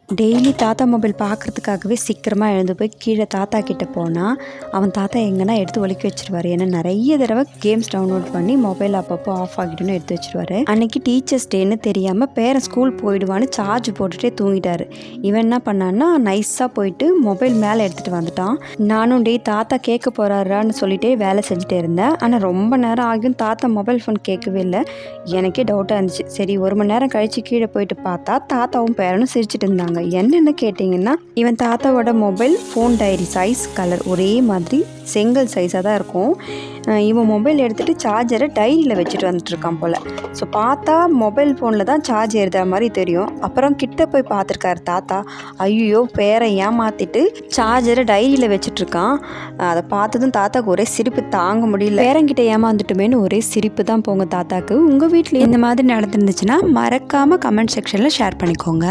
Daily தாத்தா mobile பார்க்குறதுக்காகவே சீக்கிரமாக எழுந்து போய் கீழே தாத்தா கிட்டே போனால் அவன் தாத்தா எங்கன்னா எடுத்து ஒலிக்க வச்சுருவார். ஏன்னா நிறைய தடவை கேம்ஸ் டவுன்லோட் பண்ணி மொபைல் அப்பப்போ ஆஃப் ஆகிடுன்னு எடுத்து வச்சுருவார். அன்றைக்கி டீச்சர்ஸ் டேன்னு தெரியாமல் பேரன் ஸ்கூல் போயிடுவான்னு சார்ஜ் போட்டுகிட்டே தூங்கிட்டார். இவன் என்ன பண்ணான்னா நைஸாக போயிட்டு மொபைல் மேலே எடுத்துகிட்டு வந்துட்டான். நானும் தாத்தா கேட்க போகிறாரான்னு சொல்லிட்டே வேலை செஞ்சுட்டே இருந்தேன். ஆனால் ரொம்ப நேரம் ஆகியும் தாத்தா மொபைல் ஃபோன் கேட்கவே இல்லை. எனக்கே டவுட்டாக இருந்துச்சு. சரி 1 மணி நேரம் கழித்து கீழே போயிட்டு பார்த்தா தாத்தாவும் பேரனும் சிரிச்சிட்டு இருந்தாங்க. என்னென்னு கேட்டிங்கன்னா, இவன் தாத்தாவோட mobile phone diary size colour ஒரே மாதிரி செங்கல் சைஸாக தான் இருக்கும். இவன் மொபைல் எடுத்துகிட்டு சார்ஜரை டைரியில் வச்சுட்டு வந்துட்டுருக்கான் போல். ஸோ பார்த்தா மொபைல் ஃபோனில் தான் சார்ஜ் ஏறுற மாதிரி தெரியும். அப்புறம் கிட்ட போய் பார்த்துருக்காரு தாத்தா. ஐயோ பேரை ஏமாற்றிட்டு சார்ஜரை டைரியில் வச்சுட்ருக்கான். அதை பார்த்ததும் தாத்தாவுக்கு ஒரே சிரிப்பு தாங்க முடியல. பேரங்கிட்ட ஏமாந்துட்டுமேனு ஒரே சிரிப்பு தான் போங்க தாத்தாக்கு. உங்கள் வீட்டில் இந்த மாதிரி நடந்துருந்துச்சுன்னா மறக்காமல் கமெண்ட் செக்ஷனில் ஷேர் பண்ணிக்கோங்க.